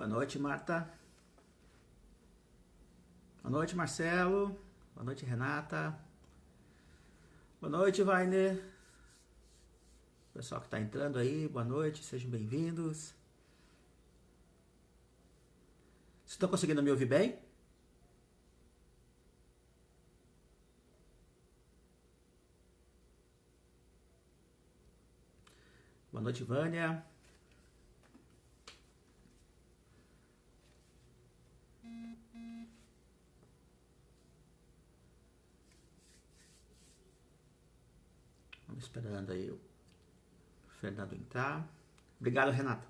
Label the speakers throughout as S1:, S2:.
S1: Boa noite, Marta. Boa noite, Marcelo. Boa noite, Renata. Boa noite, Vainer. Pessoal que está entrando aí, boa noite, sejam bem-vindos. Vocês estão conseguindo me ouvir bem? Boa noite, Vânia. Vamos esperando aí o Fernando entrar. Obrigado, Renata.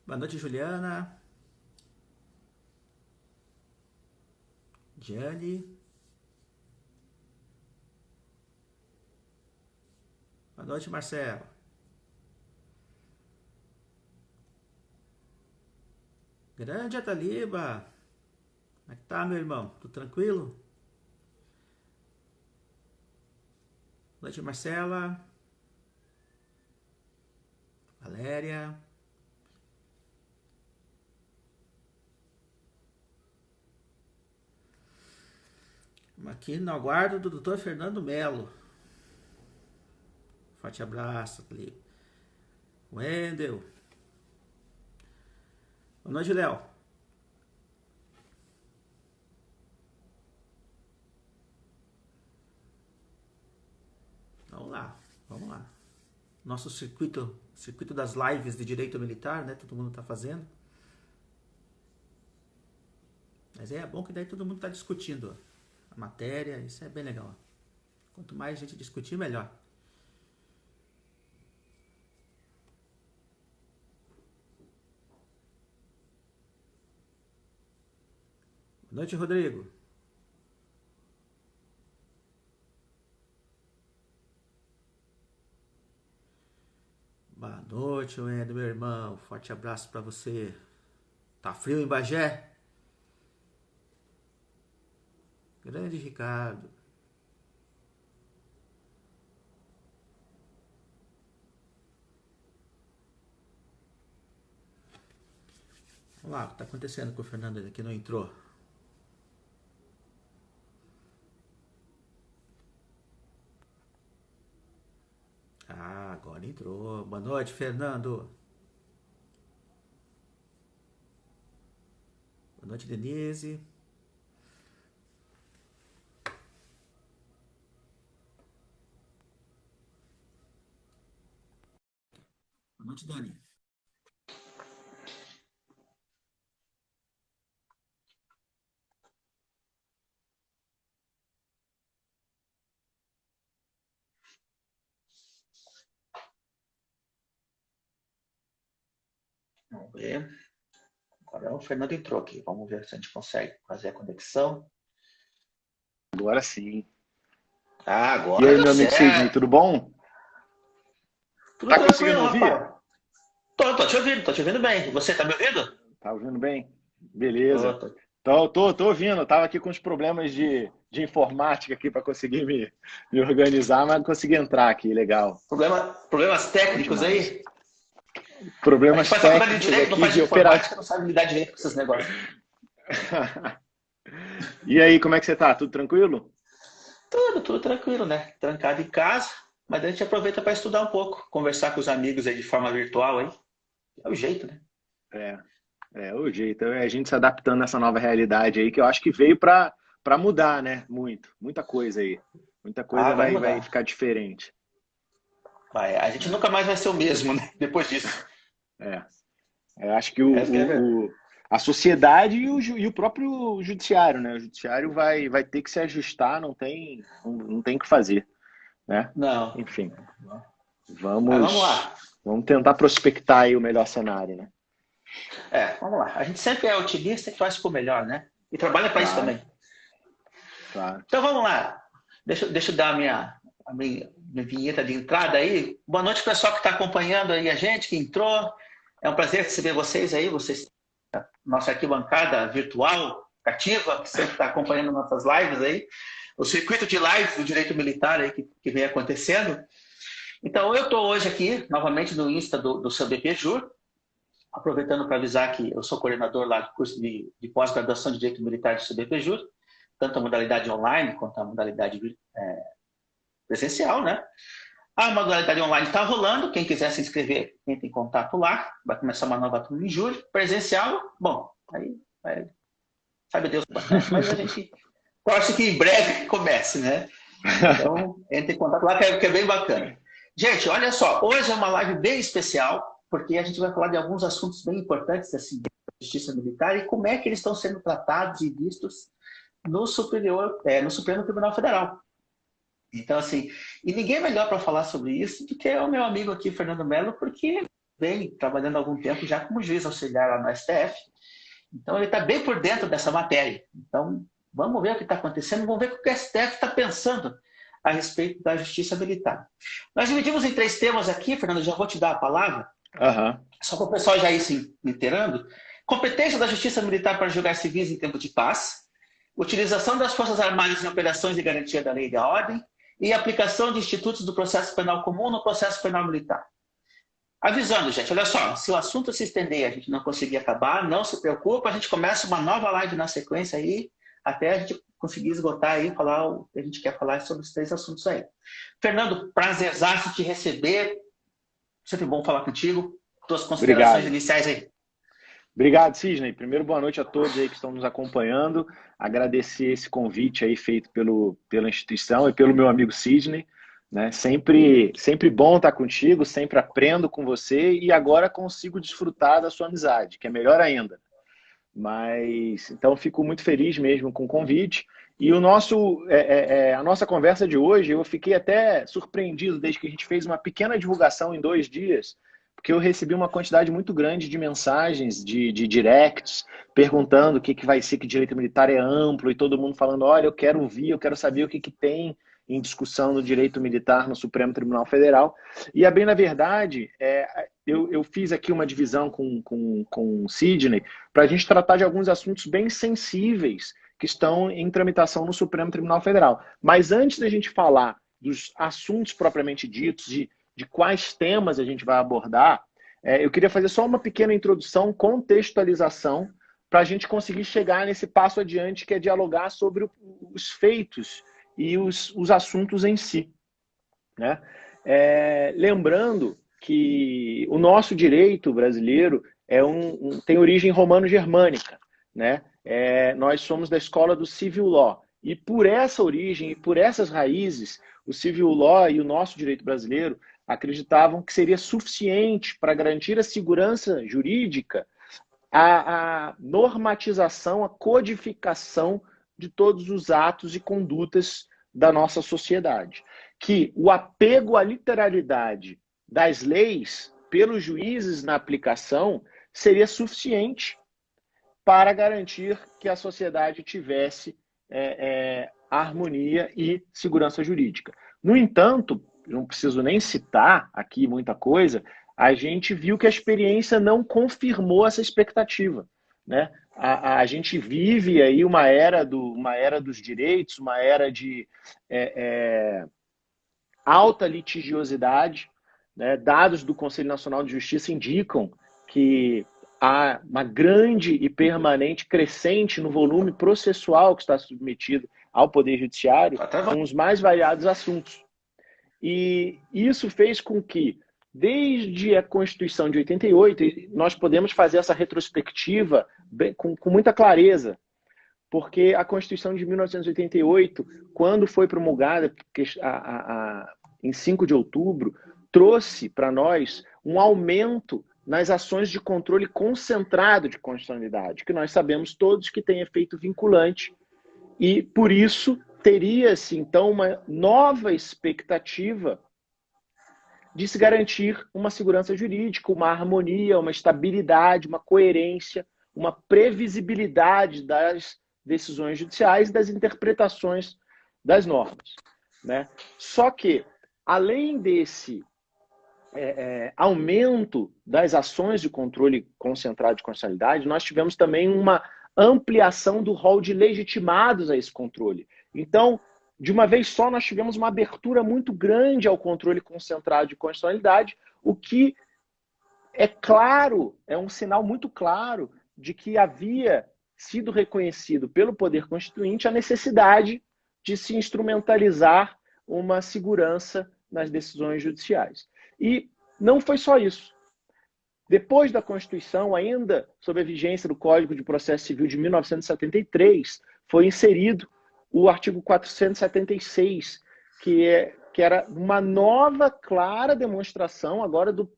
S1: Boa noite, Juliana. Gianni. Boa noite, Marcelo. Grande Ataliba. Como é que tá, meu irmão? Tudo tranquilo? Boa noite, Marcela. Valéria. Estamos aqui no aguardo do Dr. Fernando Melo. Forte abraço, Ataliba. Wendel. Boa noite, Léo. Vamos lá, vamos lá. Nosso circuito das lives de direito militar, né? Todo mundo está fazendo. Mas é bom que daí todo mundo está discutindo a matéria, isso é bem legal. Quanto mais gente discutir, melhor. Boa noite, Rodrigo. Boa noite, Wendel, meu irmão. Forte abraço para você. Tá frio em Bagé? Grande Ricardo. Vamos lá, o que tá acontecendo com o Fernando que não entrou? Ah, agora entrou. Boa noite, Fernando. Boa noite, Denise. Boa noite, Dani. Vamos ver. Agora o Fernando entrou aqui. Vamos ver se a gente consegue fazer a conexão.
S2: Agora sim.
S1: Ah, agora
S2: E aí,
S1: deu
S2: meu amigo Sidney,
S1: certo.
S2: tudo bom?
S1: Tudo
S2: Tá conseguindo
S1: tranquilo,
S2: ouvir?
S1: rapaz. Tô te ouvindo bem. Você tá me ouvindo?
S2: Tá ouvindo bem?
S1: Tô,
S2: Beleza.
S1: tô.
S2: Tô ouvindo. Tava aqui com uns problemas de informática aqui para conseguir me organizar, mas consegui entrar aqui, legal.
S1: Problemas
S2: Bom
S1: técnicos
S2: demais.
S1: aí? A gente
S2: Problemas
S1: faz faculdade de
S2: técnicos
S1: Direito, não
S2: aqui
S1: faz
S2: de
S1: de
S2: operação.
S1: informática, não sabe lidar direito com esses negócios.
S2: E aí, como é que você tá? Tudo tranquilo?
S1: Tudo tranquilo, né? Trancado em casa, mas a gente aproveita para estudar um pouco, conversar com os amigos aí de forma virtual aí. É o jeito, né?
S2: É, é o jeito. É a gente se adaptando nessa nova realidade aí, que eu acho que veio para mudar, né? Muita coisa aí. Muita
S1: Ah,
S2: coisa
S1: vai
S2: vai
S1: mudar.
S2: ficar diferente,
S1: Vai. A gente
S2: né?
S1: nunca mais vai ser o mesmo, né? Depois disso.
S2: É. Eu acho que
S1: Essa que é a verdade.
S2: a sociedade e o próprio judiciário, né? O judiciário vai ter que se ajustar, não tem o que fazer, né?
S1: Não.
S2: Enfim,
S1: Mas vamos
S2: vamos,
S1: lá.
S2: vamos tentar prospectar aí o melhor cenário, né?
S1: Vamos lá. A gente sempre é otimista e faz por melhor, né? E trabalha para isso
S2: Claro,
S1: também.
S2: claro.
S1: Então vamos lá. Deixa eu dar a minha vinheta de entrada aí. Boa noite, pessoal que está acompanhando aí a gente, que entrou. É um prazer receber vocês aí, nossa arquibancada virtual, cativa, que sempre está acompanhando nossas lives aí.
S3: o circuito de live do direito militar aí que vem acontecendo. Então, eu estou hoje aqui, novamente, no Insta do CBPJur, aproveitando para avisar que eu sou coordenador lá do curso de pós-graduação de Direito Militar do CBPJur, tanto a modalidade online quanto a modalidade presencial, né? A modalidade online está rolando, quem quiser se inscrever, entre em contato lá, vai começar uma nova turma em julho. Presencial, bom, aí sabe Deus, mas a gente torce que em breve comece, né? Então, entre em contato lá, que é bem bacana. Gente, olha só, hoje é uma live bem especial, porque a gente vai falar de alguns assuntos bem importantes assim, da justiça militar e como é que eles estão sendo tratados e vistos no Supremo Tribunal Federal. Então, assim, e ninguém melhor para falar sobre isso do que o meu amigo aqui, Fernando Mello, porque vem trabalhando há algum tempo já como juiz auxiliar lá no STF. Então, ele está bem por dentro dessa matéria. Então, vamos ver o que está acontecendo, vamos ver o que o STF está pensando a respeito da justiça militar. Nós dividimos em 3 temas aqui, Fernando, já vou te dar a palavra, só para o pessoal já ir se inteirando. Competência da justiça militar para julgar civis em tempo de paz, utilização das Forças Armadas em operações de garantia da lei e da ordem, e aplicação de institutos do processo penal comum no processo penal militar. Avisando, gente, olha só, se o assunto se estender e a gente não conseguir acabar, não se preocupa, a gente começa uma nova live na sequência aí, até a gente conseguir esgotar aí, falar o que a gente quer falar sobre os 3 assuntos aí. Fernando, prazerzaço te receber, sempre bom falar contigo, tuas considerações iniciais aí.
S2: Obrigado, Sidney. Primeiro, boa noite a todos aí que estão nos acompanhando. Agradecer esse convite aí feito pela instituição e pelo meu amigo Sidney. Né? Sempre bom estar contigo, sempre aprendo com você e agora consigo desfrutar da sua amizade, que é melhor ainda. Mas então fico muito feliz mesmo com o convite. E a nossa conversa de hoje, eu fiquei até surpreendido desde que a gente fez uma pequena divulgação em 2 dias, porque eu recebi uma quantidade muito grande de mensagens, de directs, perguntando o que vai ser, que direito militar é amplo, e todo mundo falando, olha, eu quero ouvir, eu quero saber o que tem em discussão no direito militar no Supremo Tribunal Federal. E, bem na verdade, eu fiz aqui uma divisão com o Sidney para a gente tratar de alguns assuntos bem sensíveis que estão em tramitação no Supremo Tribunal Federal. Mas antes da gente falar dos assuntos propriamente ditos, de quais temas a gente vai abordar, eu queria fazer só uma pequena introdução, contextualização, para a gente conseguir chegar nesse passo adiante, que é dialogar sobre os feitos e os assuntos em si. Né? Lembrando que o nosso direito brasileiro tem origem romano-germânica. Né? Nós somos da escola do Civil Law. E por essa origem e por essas raízes, o Civil Law e o nosso direito brasileiro acreditavam que seria suficiente para garantir a segurança jurídica a normatização, a codificação de todos os atos e condutas da nossa sociedade. Que o apego à literalidade das leis pelos juízes na aplicação seria suficiente para garantir que a sociedade tivesse harmonia e segurança jurídica. No entanto, não preciso nem citar aqui muita coisa, a gente viu que a experiência não confirmou essa expectativa. Né? A gente vive aí uma era dos direitos, uma era de alta litigiosidade. Né? Dados do Conselho Nacional de Justiça indicam que há uma grande e permanente crescente no volume processual que está submetido ao Poder Judiciário com os mais variados assuntos. E isso fez com que, desde a Constituição de 88, nós podemos fazer essa retrospectiva com muita clareza, porque a Constituição de 1988, quando foi promulgada em 5 de outubro, trouxe para nós um aumento nas ações de controle concentrado de constitucionalidade, que nós sabemos todos que tem efeito vinculante, e por isso teria-se, então, uma nova expectativa de se garantir uma segurança jurídica, uma harmonia, uma estabilidade, uma coerência, uma previsibilidade das decisões judiciais e das interpretações das normas. Né? Só que, além desse aumento das ações de controle concentrado de constitucionalidade, nós tivemos também uma ampliação do rol de legitimados a esse controle. Então, de uma vez só, nós tivemos uma abertura muito grande ao controle concentrado de constitucionalidade, o que é claro, é um sinal muito claro de que havia sido reconhecido pelo Poder Constituinte a necessidade de se instrumentalizar uma segurança nas decisões judiciais. E não foi só isso. Depois da Constituição, ainda sob a vigência do Código de Processo Civil de 1973, foi inserido o artigo 476, que era uma nova, clara demonstração agora do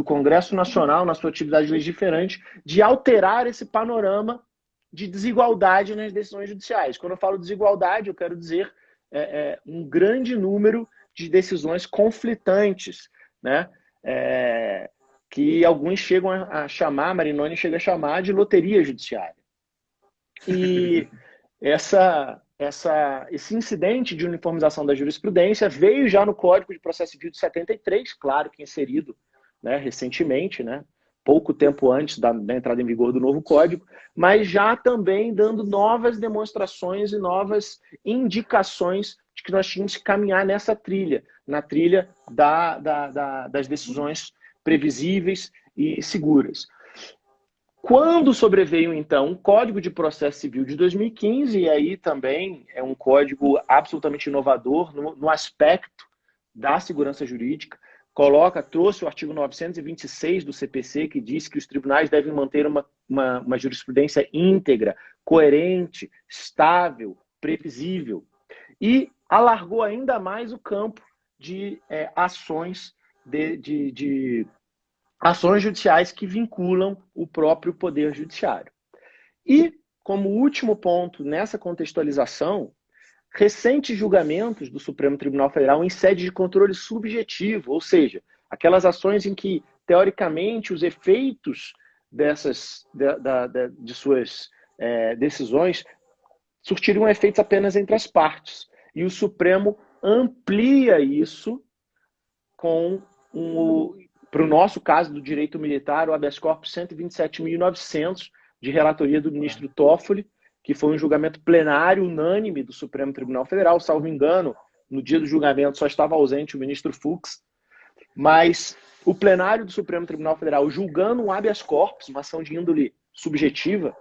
S2: Congresso Nacional, na sua atividade legiferante, de alterar esse panorama de desigualdade nas decisões judiciais. Quando eu falo desigualdade, eu quero dizer um grande número de decisões conflitantes, né? Que alguns chegam a chamar, Marinoni chega a chamar de loteria judiciária. E esse incidente de uniformização da jurisprudência veio já no Código de Processo Civil de 73, claro que inserido, né, recentemente, né, pouco tempo antes da entrada em vigor do novo Código, mas já também dando novas demonstrações e novas indicações de que nós tínhamos que caminhar nessa trilha, na trilha das decisões previsíveis e seguras. Quando sobreveio, então, o Código de Processo Civil de 2015, e aí também é um código absolutamente inovador no aspecto da segurança jurídica, trouxe o artigo 926 do CPC, que diz que os tribunais devem manter uma jurisprudência íntegra, coerente, estável, previsível, e alargou ainda mais o campo de ações ações judiciais que vinculam o próprio Poder Judiciário. E, como último ponto nessa contextualização, recentes julgamentos do Supremo Tribunal Federal em sede de controle subjetivo, ou seja, aquelas ações em que, teoricamente, os efeitos de suas decisões surtiriam efeitos apenas entre as partes. E o Supremo amplia isso para o nosso caso do direito militar, o habeas corpus 127.900, de relatoria do ministro Toffoli, que foi um julgamento plenário unânime do Supremo Tribunal Federal. Salvo engano, no dia do julgamento só estava ausente o ministro Fux, mas o plenário do Supremo Tribunal Federal, julgando um habeas corpus, uma ação de índole subjetiva,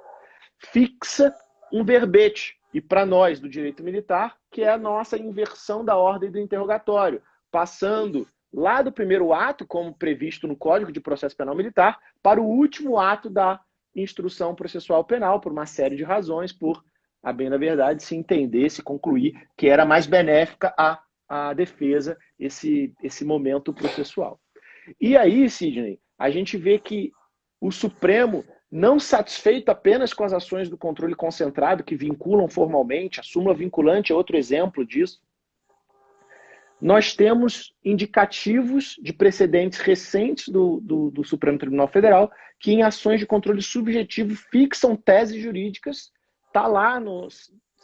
S2: fixa um verbete, e para nós do direito militar, que é a nossa inversão da ordem do interrogatório, passando lá do primeiro ato, como previsto no Código de Processo Penal Militar, para o último ato da instrução processual penal, por uma série de razões, por, a bem na verdade, se entender, se concluir que era mais benéfica à defesa esse momento processual. E aí, Sidney, a gente vê que o Supremo, não satisfeito apenas com as ações do controle concentrado, que vinculam formalmente, a súmula vinculante é outro exemplo disso, nós temos indicativos de precedentes recentes do Supremo Tribunal Federal que em ações de controle subjetivo fixam teses jurídicas, está lá no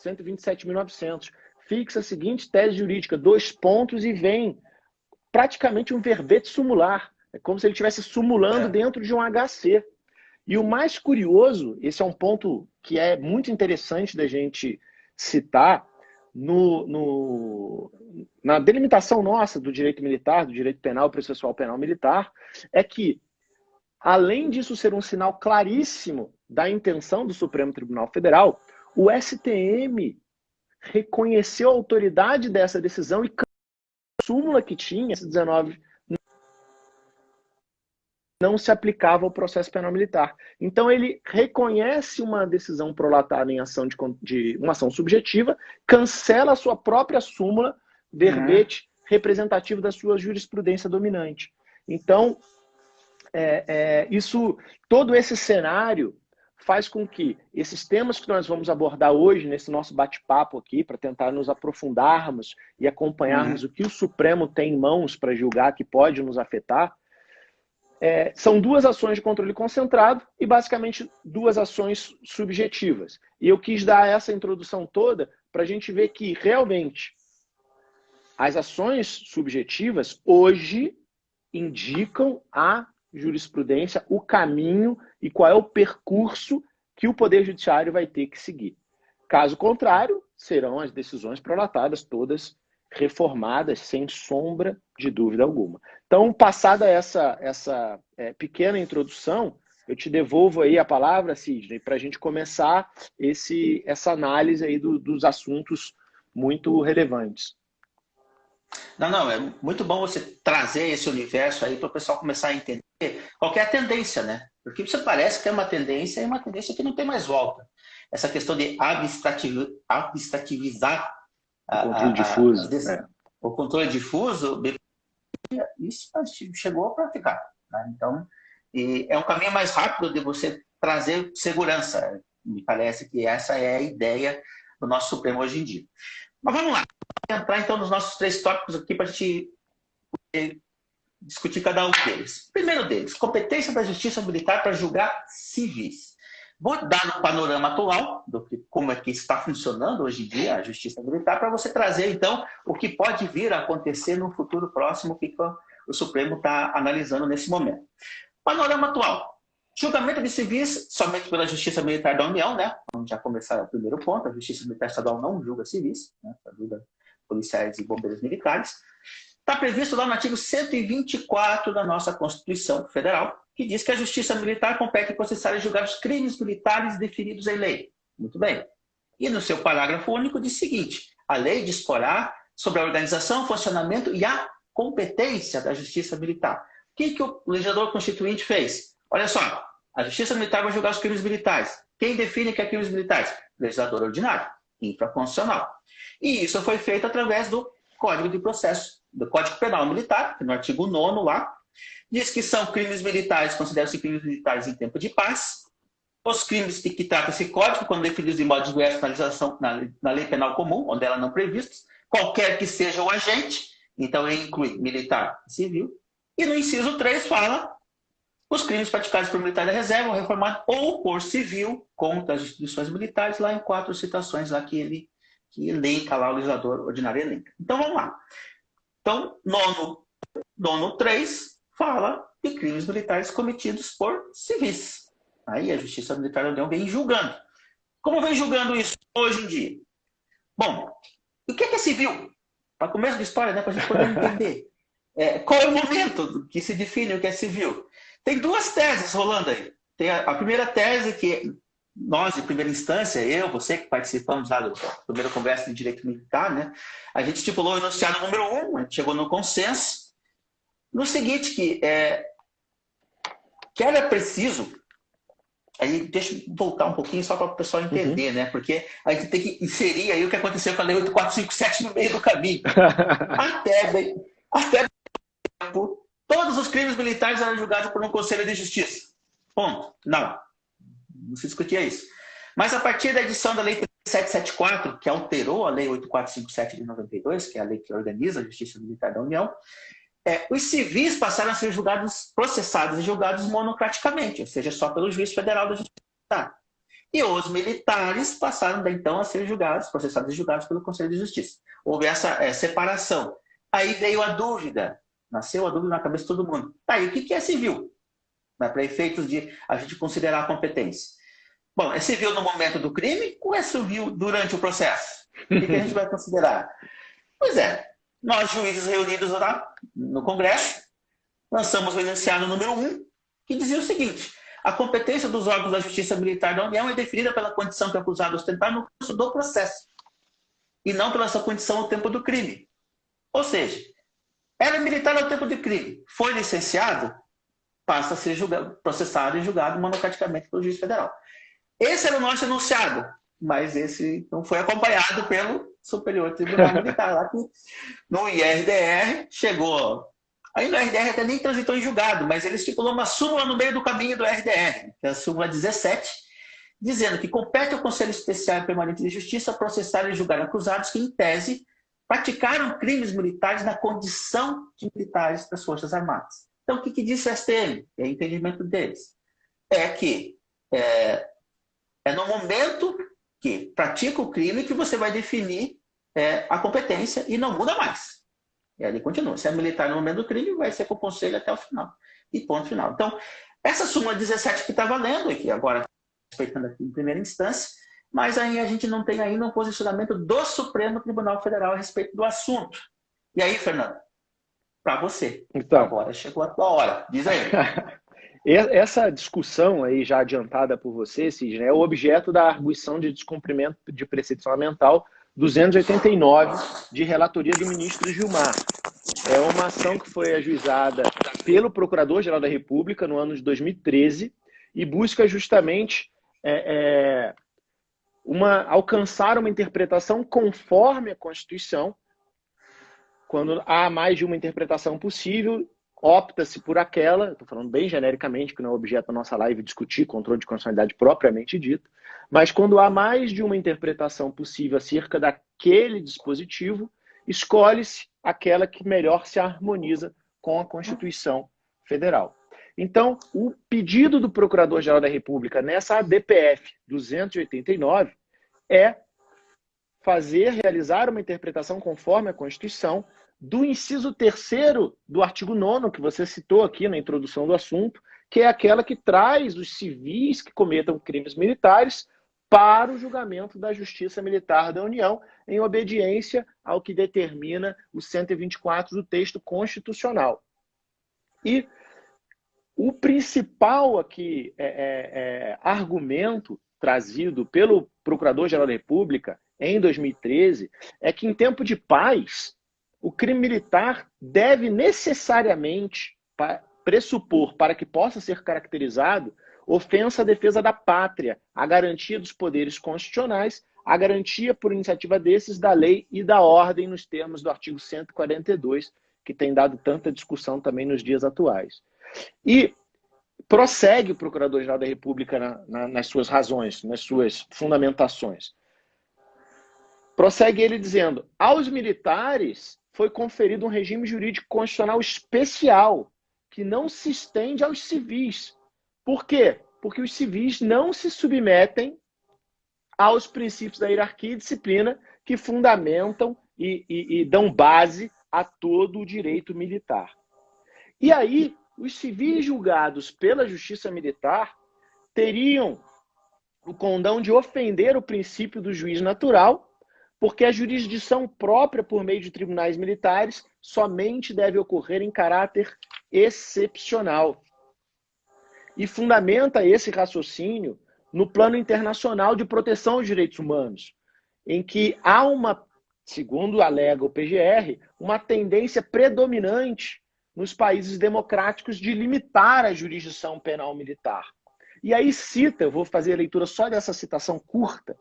S2: 127.900, fixa a seguinte tese jurídica, 2 pontos e vem praticamente um verbete sumular, é como se ele estivesse simulando dentro de um HC. E o mais curioso, esse é um ponto que é muito interessante da gente citar, na delimitação nossa do direito militar, do direito penal, processual penal militar, é que, além disso ser um sinal claríssimo da intenção do Supremo Tribunal Federal, o STM reconheceu a autoridade dessa decisão e a súmula que tinha, esse 19, não se aplicava ao processo penal militar. Então ele reconhece uma decisão prolatada em ação de uma ação subjetiva, cancela a sua própria súmula, verbete representativo da sua jurisprudência dominante. Então, todo esse cenário faz com que esses temas que nós vamos abordar hoje, nesse nosso bate-papo aqui, para tentar nos aprofundarmos e acompanharmos o que o Supremo tem em mãos para julgar que pode nos afetar, são 2 ações de controle concentrado e, basicamente, 2 ações subjetivas. E eu quis dar essa introdução toda para a gente ver que, realmente, as ações subjetivas hoje indicam a jurisprudência, o caminho e qual é o percurso que o Poder Judiciário vai ter que seguir. Caso contrário, serão as decisões prolatadas, todas reformadas, sem sombra de dúvida alguma. Então, passada essa pequena introdução, eu te devolvo aí a palavra, Sidney, para a gente começar essa análise aí dos assuntos muito relevantes.
S3: Não, é muito bom você trazer esse universo aí para o pessoal começar a entender qual que é a tendência, né? Porque você parece que é uma tendência e uma tendência que não tem mais volta. Essa questão de abstrativizar
S2: o controle difuso.
S3: O controle difuso, isso chegou para ficar. Né? Então, é um caminho mais rápido de você trazer segurança. Me parece que essa é a ideia do nosso Supremo hoje em dia. Mas vamos lá. Vou entrar então nos nossos 3 tópicos aqui para a gente discutir cada um deles. O primeiro deles, competência da Justiça Militar para julgar civis. Vou dar no panorama atual, como é que está funcionando hoje em dia a Justiça Militar, para você trazer, então, o que pode vir a acontecer no futuro próximo, que o Supremo está analisando nesse momento. Panorama atual. Julgamento de civis somente pela Justiça Militar da União, né? Vamos já começar o primeiro ponto. A Justiça Militar Estadual não julga civis, né? Julga policiais e bombeiros militares. Está previsto lá no artigo 124 da nossa Constituição Federal, que diz que a Justiça Militar compete processar e julgar os crimes militares definidos em lei. Muito bem. E no seu parágrafo único diz o seguinte: a lei disporá sobre a organização, funcionamento e a competência da Justiça Militar. O que o legislador constituinte fez? Olha só, a Justiça Militar vai julgar os crimes militares. Quem define que é crimes militares? Legislador ordinário, infraconstitucional. E isso foi feito através do Código de Processo, do Código Penal Militar, que no artigo 9º lá, diz que são crimes militares, consideram-se crimes militares em tempo de paz. Os crimes de que trata esse código, quando definidos de modo diverso na lei penal comum, onde ela não prevista, qualquer que seja o agente, então ele inclui militar e civil. E no inciso 3 fala os crimes praticados por militar da reserva, ou reformado, ou por civil, contra as instituições militares, lá em 4 citações lá que elenca lá o legislador ordinário elenca. Então vamos lá. Então, nono 3 fala de crimes militares cometidos por civis. Aí a Justiça Militar da União vem julgando. Como vem julgando isso hoje em dia? Bom, o que é civil? Para começo da história, né, para a gente poder entender. Qual é o momento que se define o que é civil? Tem 2 teses rolando aí. Tem a primeira tese que nós, em primeira instância, você que participamos lá do primeiro Congresso de Direito Militar, né, a gente estipulou o enunciado número 1, a gente chegou no consenso, no seguinte, que era preciso, aí deixa eu voltar um pouquinho só para o pessoal entender, né, porque a gente tem que inserir aí o que aconteceu com a Lei 8457 no meio do caminho. Até todos os crimes militares eram julgados por um Conselho de Justiça. Ponto. Não se discutia isso. Mas a partir da edição da Lei 3774, que alterou a Lei 8457 de 92, que é a lei que organiza a Justiça Militar da União, os civis passaram a ser processados e julgados monocraticamente, ou seja, só pelo juiz federal da Justiça Militar. E os militares passaram, então, a ser processados e julgados pelo Conselho de Justiça. Houve essa separação. Aí veio a dúvida, nasceu a dúvida na cabeça de todo mundo. Tá, e o que é civil? Para efeitos de a gente considerar a competência. Bom, é civil no momento do crime ou é civil durante o processo? O que a gente vai considerar? Pois nós juízes reunidos lá no Congresso, lançamos o enunciado número 1, que dizia o seguinte: a competência dos órgãos da Justiça Militar da União é definida pela condição que o acusado ostentar no curso do processo, e não pela sua condição ao tempo do crime. Ou seja, era militar ao tempo do crime, foi licenciado, passa a ser processado e julgado monocraticamente pelo juiz federal. Esse era o nosso enunciado, mas esse não foi acompanhado pelo Superior Tribunal Militar, lá que no IRDR chegou. Aí no IRDR até nem transitou em julgado, mas ele estipulou uma súmula no meio do caminho do IRDR, que é a súmula 17, dizendo que compete ao Conselho Especial e Permanente de Justiça processar e julgar acusados que, em tese, praticaram crimes militares na condição de militares das Forças Armadas. Então, o que disse o STM? É o entendimento deles. É que é no momento que pratica o crime que você vai definir a competência e não muda mais. E ali continua. Se é militar no momento do crime, vai ser com o conselho até o final. E ponto final. Então, essa súmula 17 que está valendo, e que agora, respeitando aqui em primeira instância, mas aí a gente não tem ainda um posicionamento do Supremo Tribunal Federal a respeito do assunto. E aí, Fernando, para você,
S2: Então,
S3: agora chegou a tua hora. Diz aí.
S2: essa discussão aí já adiantada por você, Sidney, é o objeto da arguição de descumprimento de preceito fundamental 289 de relatoria do ministro Gilmar. É uma ação que foi ajuizada pelo Procurador-Geral da República no ano de 2013 e busca justamente alcançar uma interpretação conforme a Constituição. Quando há mais de uma interpretação possível, opta-se por aquela, estou falando bem genericamente, que não é objeto da nossa live discutir controle de constitucionalidade propriamente dito, mas quando há mais de uma interpretação possível acerca daquele dispositivo, escolhe-se aquela que melhor se harmoniza com a Constituição Federal. Então, o pedido do Procurador-Geral da República nessa ADPF 289 é realizar uma interpretação conforme a Constituição do inciso 3º do artigo 9º, que você citou aqui na introdução do assunto, que é aquela que traz os civis que cometam crimes militares para o julgamento da Justiça Militar da União, em obediência ao que determina o 124 do texto constitucional. E o principal aqui argumento trazido pelo Procurador-Geral da República em 2013 é que, em tempo de paz, o crime militar deve necessariamente pressupor, para que possa ser caracterizado, ofensa à defesa da pátria, a garantia dos poderes constitucionais, a garantia por iniciativa desses da lei e da ordem nos termos do artigo 142, que tem dado tanta discussão também nos dias atuais. E prossegue o Procurador-Geral da República nas suas razões, nas suas fundamentações. Prossegue ele dizendo: aos militares foi conferido um regime jurídico constitucional especial, que não se estende aos civis. Por quê? Porque os civis não se submetem aos princípios da hierarquia e disciplina que fundamentam e dão base a todo o direito militar. E aí, os civis julgados pela Justiça Militar teriam o condão de ofender o princípio do juiz natural, porque a jurisdição própria por meio de tribunais militares somente deve ocorrer em caráter excepcional. E fundamenta esse raciocínio no plano internacional de proteção aos direitos humanos, em que há segundo alega o PGR, uma tendência predominante nos países democráticos de limitar a jurisdição penal militar. E aí cita, eu vou fazer a leitura só dessa citação curta,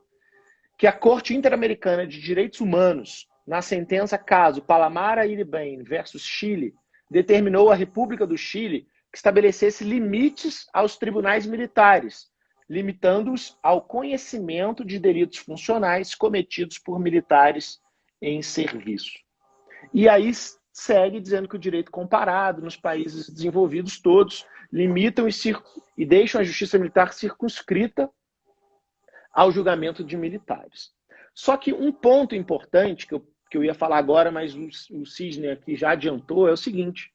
S2: que a Corte Interamericana de Direitos Humanos, na sentença caso Palamara Iriben versus Chile, determinou à República do Chile que estabelecesse limites aos tribunais militares, limitando-os ao conhecimento de delitos funcionais cometidos por militares em serviço. E aí segue dizendo que o direito comparado nos países desenvolvidos todos limitam e deixam a justiça militar circunscrita ao julgamento de militares. Só que um ponto importante que eu ia falar agora, mas o Sidney aqui já adiantou, é o seguinte: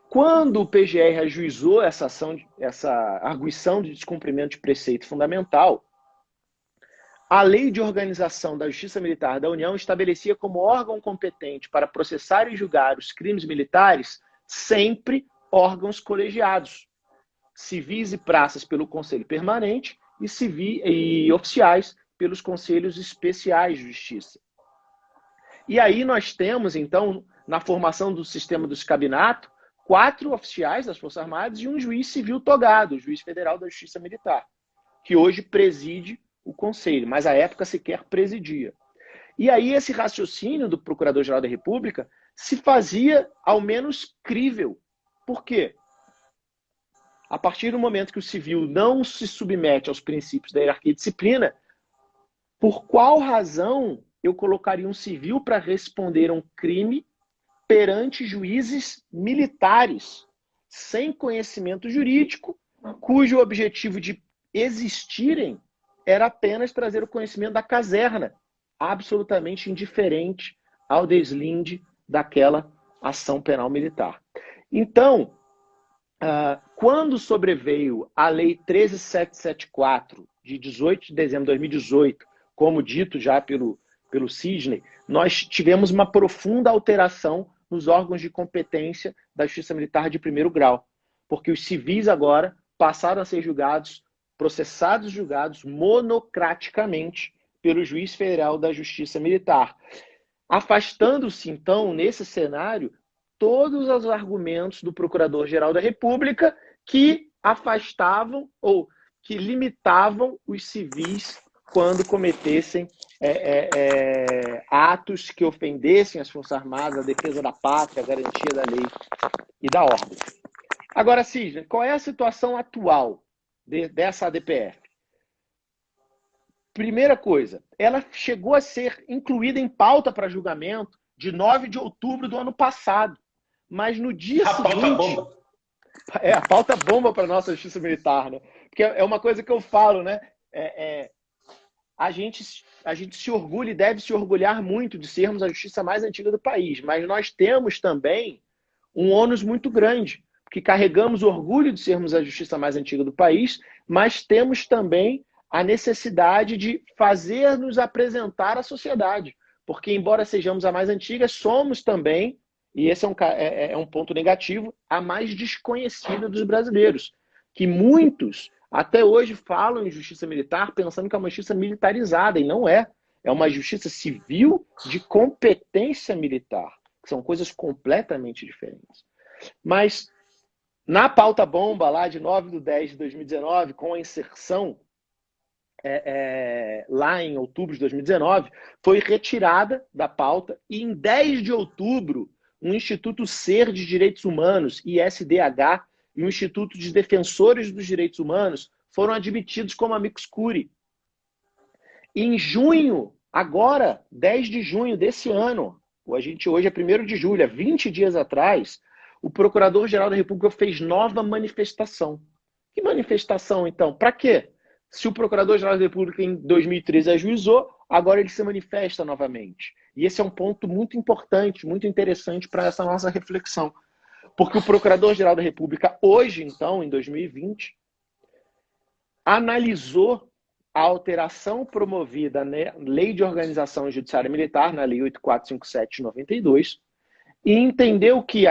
S2: quando o PGR ajuizou essa arguição de descumprimento de preceito fundamental, a Lei de Organização da Justiça Militar da União estabelecia como órgão competente para processar e julgar os crimes militares sempre órgãos colegiados, civis e praças pelo Conselho Permanente e oficiais pelos Conselhos Especiais de Justiça. E aí nós temos, então, na formação do sistema do escabinato, 4 oficiais das Forças Armadas e um juiz civil togado, o juiz federal da Justiça Militar, que hoje preside o Conselho, mas à época sequer presidia. E aí esse raciocínio do Procurador-Geral da República se fazia ao menos crível. Por quê? A partir do momento que o civil não se submete aos princípios da hierarquia e disciplina, por qual razão eu colocaria um civil para responder a um crime perante juízes militares, sem conhecimento jurídico, cujo objetivo de existirem era apenas trazer o conhecimento da caserna, absolutamente indiferente ao deslinde daquela ação penal militar. Então, Quando sobreveio a Lei 13.774, de 18 de dezembro de 2018, como dito já pelo Sidney, nós tivemos uma profunda alteração nos órgãos de competência da Justiça Militar de primeiro grau, porque os civis agora passaram a ser julgados, processados e julgados monocraticamente pelo juiz federal da Justiça Militar, afastando-se, então, nesse cenário, todos os argumentos do Procurador-Geral da República que afastavam ou que limitavam os civis quando cometessem atos que ofendessem as Forças Armadas, a defesa da pátria, a garantia da lei e da ordem. Agora, Sidney, qual é a situação atual dessa ADPF? Primeira coisa, ela chegou a ser incluída em pauta para julgamento de 9 de outubro do ano passado. Mas no dia seguinte...
S3: Pauta bomba.
S2: A pauta bomba para a nossa justiça militar, né? Porque é uma coisa que eu falo, né? A gente se orgulha e deve se orgulhar muito de sermos a justiça mais antiga do país, mas nós temos também um ônus muito grande, porque carregamos o orgulho de sermos a justiça mais antiga do país, mas temos também a necessidade de fazer-nos apresentar à sociedade, porque embora sejamos a mais antiga, somos também, e esse é um ponto negativo, a mais desconhecida dos brasileiros, que muitos até hoje falam em justiça militar pensando que é uma justiça militarizada, e não é. É uma justiça civil de competência militar, que são coisas completamente diferentes. Mas na pauta bomba lá de 9/10/2019, com a inserção lá em outubro de 2019, foi retirada da pauta e em 10 de outubro o Instituto SER de Direitos Humanos, ISDH, e o Instituto de Defensores dos Direitos Humanos foram admitidos como amicus curiae. Em junho, agora, 10 de junho desse ano, hoje é 1º de julho, há 20 dias atrás, o Procurador-Geral da República fez nova manifestação. Que manifestação, então? Para quê? Se o Procurador-Geral da República em 2013 ajuizou, agora ele se manifesta novamente. E esse é um ponto muito importante, muito interessante para essa nossa reflexão. Porque o Procurador-Geral da República, hoje, então, em 2020, analisou a alteração promovida na Lei de Organização Judiciária Militar, na Lei 8457 de 92, e entendeu que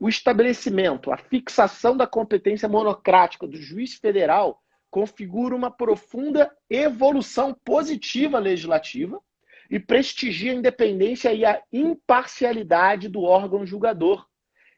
S2: o estabelecimento, a fixação da competência monocrática do juiz federal configura uma profunda evolução positiva legislativa e prestigia a independência e a imparcialidade do órgão julgador.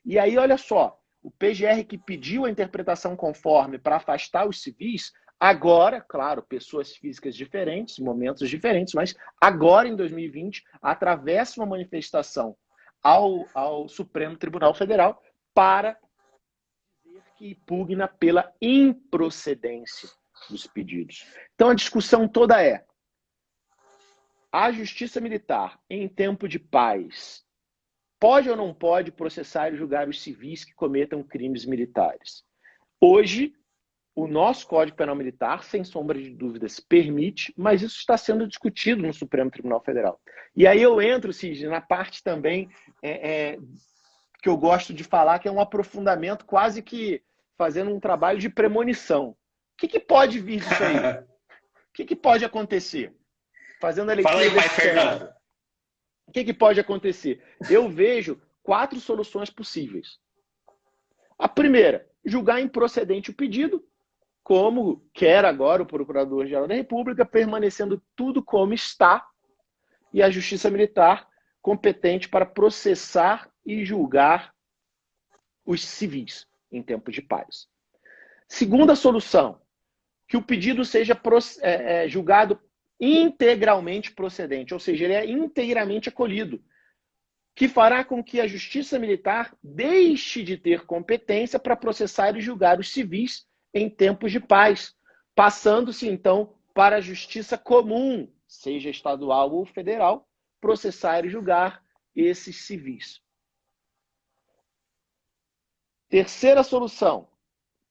S2: E aí, olha só, o PGR que pediu a interpretação conforme para afastar os civis, agora, claro, pessoas físicas diferentes, momentos diferentes, mas agora, em 2020, atravessa uma manifestação ao Supremo Tribunal Federal para dizer que pugna pela improcedência dos pedidos. Então, a discussão toda é: a Justiça Militar, em tempo de paz, pode ou não pode processar e julgar os civis que cometam crimes militares? Hoje, o nosso Código Penal Militar, sem sombra de dúvidas, permite, mas isso está sendo discutido no Supremo Tribunal Federal. E aí eu entro, Sidney, na parte também que eu gosto de falar, que é um aprofundamento, quase que fazendo um trabalho de premonição. O que pode vir disso aí? O que pode acontecer? Fazendo a leitura.
S3: Fala aí, pai Fernando.
S2: O que pode acontecer? Eu vejo 4 soluções possíveis. A primeira, julgar improcedente o pedido, como quer agora o Procurador-Geral da República, permanecendo tudo como está, e a Justiça Militar competente para processar e julgar os civis em tempo de paz. Segunda solução, que o pedido seja julgado integralmente procedente, ou seja, ele é inteiramente acolhido, que fará com que a Justiça Militar deixe de ter competência para processar e julgar os civis em tempos de paz, passando-se então para a Justiça Comum, seja estadual ou federal, processar e julgar esses civis. Terceira solução,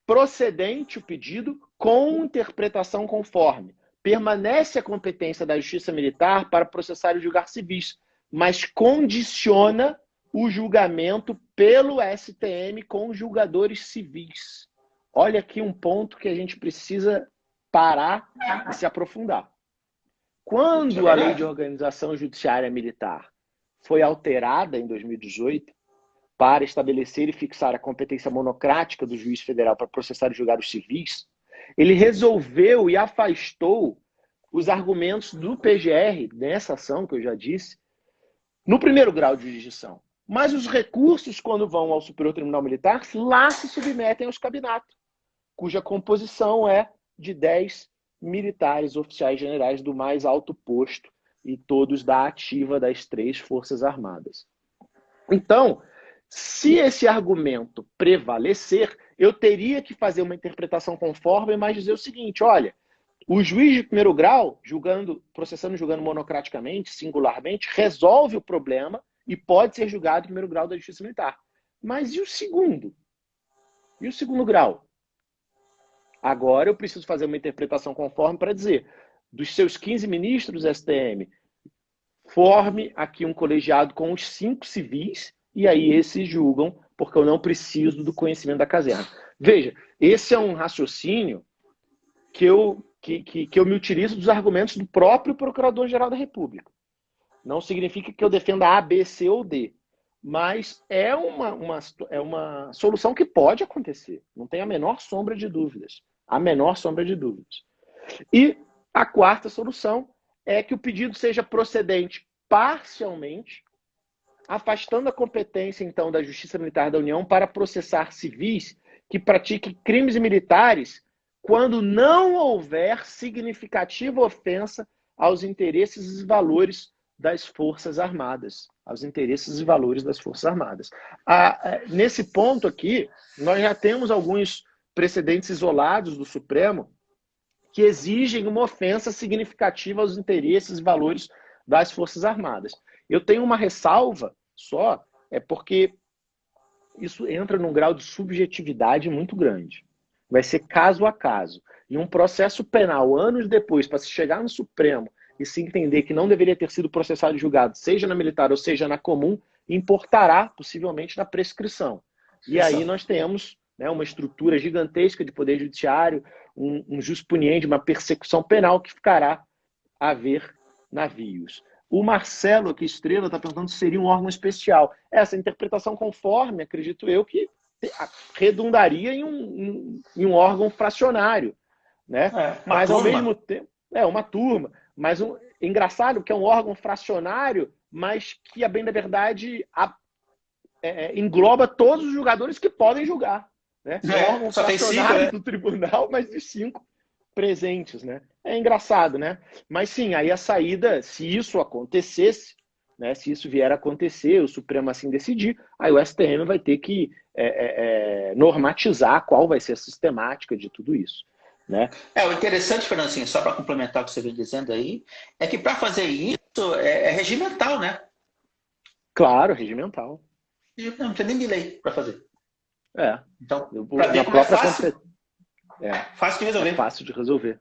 S2: procedente o pedido com interpretação conforme. Permanece a competência da Justiça Militar para processar e julgar civis, mas condiciona o julgamento pelo STM com julgadores civis. Olha aqui um ponto que a gente precisa parar e se aprofundar. Quando a Lei de Organização Judiciária Militar foi alterada em 2018 para estabelecer e fixar a competência monocrática do juiz federal para processar e julgar os civis, ele resolveu e afastou os argumentos do PGR, nessa ação que eu já disse, no primeiro grau de jurisdição. Mas os recursos, quando vão ao Superior Tribunal Militar, lá se submetem aos cabinatos, cuja composição é de 10 militares, oficiais generais do mais alto posto e todos da ativa das 3 Forças Armadas. Então, se esse argumento prevalecer, eu teria que fazer uma interpretação conforme, mas dizer o seguinte, olha, o juiz de primeiro grau, processando e julgando monocraticamente, singularmente, resolve o problema e pode ser julgado em primeiro grau da Justiça Militar. Mas e o segundo? E o segundo grau? Agora eu preciso fazer uma interpretação conforme para dizer, dos seus 15 ministros STM, forme aqui um colegiado com os 5 civis e aí esses julgam, porque eu não preciso do conhecimento da caserna. Veja, esse é um raciocínio que eu me utilizo dos argumentos do próprio Procurador-Geral da República. Não significa que eu defenda A, B, C ou D, mas é uma solução que pode acontecer. Não tem a menor sombra de dúvidas. A menor sombra de dúvidas. E a quarta solução é que o pedido seja procedente parcialmente, afastando a competência, então, da Justiça Militar da União para processar civis que pratiquem crimes militares quando não houver significativa ofensa aos interesses e valores das Forças Armadas. Aos interesses e valores das Forças Armadas. Nesse ponto aqui, nós já temos alguns precedentes isolados do Supremo que exigem uma ofensa significativa aos interesses e valores das Forças Armadas. Eu tenho uma ressalva só, porque isso entra num grau de subjetividade muito grande. Vai ser caso a caso. E um processo penal, anos depois, para se chegar no Supremo e se entender que não deveria ter sido processado e julgado, seja na militar ou seja na comum, importará possivelmente na prescrição. E aí nós temos uma estrutura gigantesca de poder judiciário, um jus puniendi, uma persecução penal que ficará a ver navios. O Marcelo, aqui, Estrela, está perguntando se seria um órgão especial. Essa interpretação conforme, acredito eu, que redundaria em um órgão fracionário. Né? Mas, ao mesmo tempo, uma turma. Mas engraçado que é um órgão fracionário, mas que, a bem da verdade, engloba todos os julgadores que podem julgar. Né? É um órgão fracionário do tribunal, mas de 5 presentes. Né? É engraçado, né? Mas sim, aí a saída, se isso acontecesse, né, se isso vier a acontecer, o Supremo assim decidir, aí o STM vai ter que normatizar qual vai ser a sistemática de tudo isso. Né?
S3: O interessante, Fernando, assim, só para complementar o que você vem dizendo aí, é que para fazer isso é regimental, né?
S2: Claro, regimental.
S3: Não tem nem de lei para fazer. Então,
S2: para ver como é fácil.
S3: Fácil de resolver.
S2: Fácil de resolver.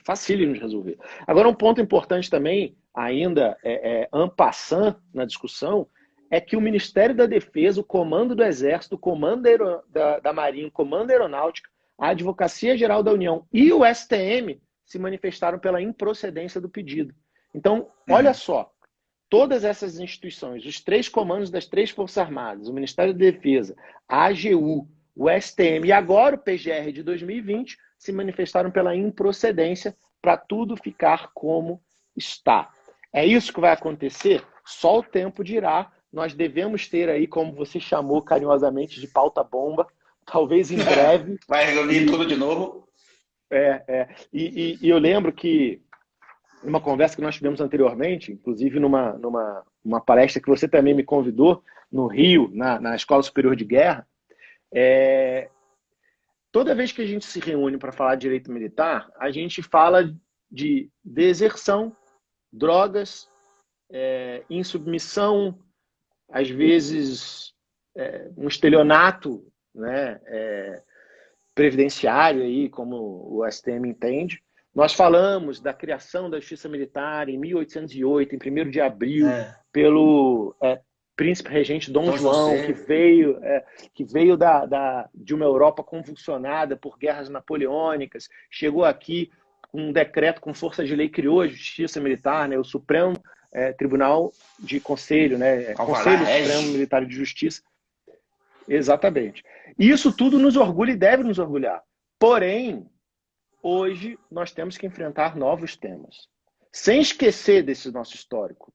S2: Facílimo de resolver. Agora, um ponto importante também, ainda en passant na discussão, é que o Ministério da Defesa, o Comando do Exército, o Comando da Marinha, o Comando da Aeronáutica, a Advocacia Geral da União e o STM se manifestaram pela improcedência do pedido. Então, olha só, todas essas instituições, os 3 comandos das 3 Forças Armadas, o Ministério da Defesa, a AGU, o STM e agora o PGR de 2020 se manifestaram pela improcedência para tudo ficar como está. É isso que vai acontecer? Só o tempo dirá. Nós devemos ter aí, como você chamou carinhosamente, de pauta-bomba, talvez em breve.
S3: Vai reunir tudo de novo.
S2: E eu lembro que, numa conversa que nós tivemos anteriormente, inclusive numa palestra que você também me convidou, no Rio, na Escola Superior de Guerra, toda vez que a gente se reúne para falar de direito militar, a gente fala de deserção, drogas, insubmissão, às vezes um estelionato, né, previdenciário, aí, como o STM entende. Nós falamos da criação da Justiça Militar em 1808, em 1º de abril, pelo príncipe regente Dom
S3: Dom
S2: João,
S3: José.
S2: que veio de uma Europa convulsionada por guerras napoleônicas, chegou aqui com um decreto com força de lei, criou a justiça militar, né, o Supremo Tribunal de Conselho, né, Conselho Supremo Militar de Justiça. Exatamente. Isso tudo nos orgulha e deve nos orgulhar. Porém, hoje nós temos que enfrentar novos temas, sem esquecer desse nosso histórico,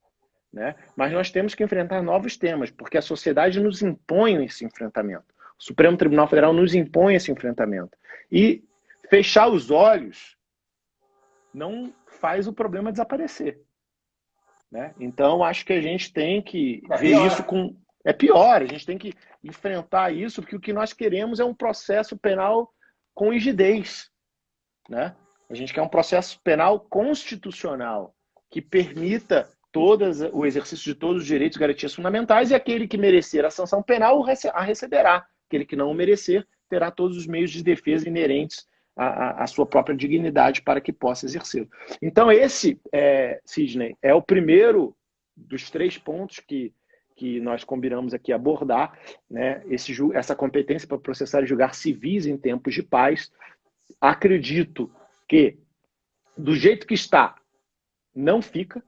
S2: né? Mas nós temos que enfrentar novos temas, porque a sociedade nos impõe esse enfrentamento. O Supremo Tribunal Federal nos impõe esse enfrentamento. E fechar os olhos não faz o problema desaparecer, né? Então, acho que a gente tem que ver isso com... É pior, a gente tem que enfrentar isso, porque o que nós queremos é um processo penal com rigidez, né? A gente quer um processo penal constitucional que permita o exercício de todos os direitos e garantias fundamentais, e aquele que merecer a sanção penal a receberá. Aquele que não o merecer terá todos os meios de defesa inerentes à sua própria dignidade para que possa exercê-lo. Então, esse, Sidney, é o primeiro dos 3 pontos que nós combinamos aqui abordar, né? Essa competência para processar e julgar civis em tempos de paz. Acredito que, do jeito que está, não fica.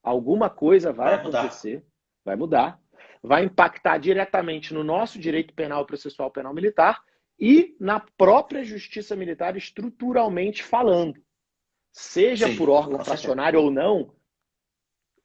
S2: Alguma coisa vai acontecer, vai mudar, vai impactar diretamente no nosso direito penal, processual, penal militar e na própria justiça militar estruturalmente falando. Seja por órgão fracionário ou não,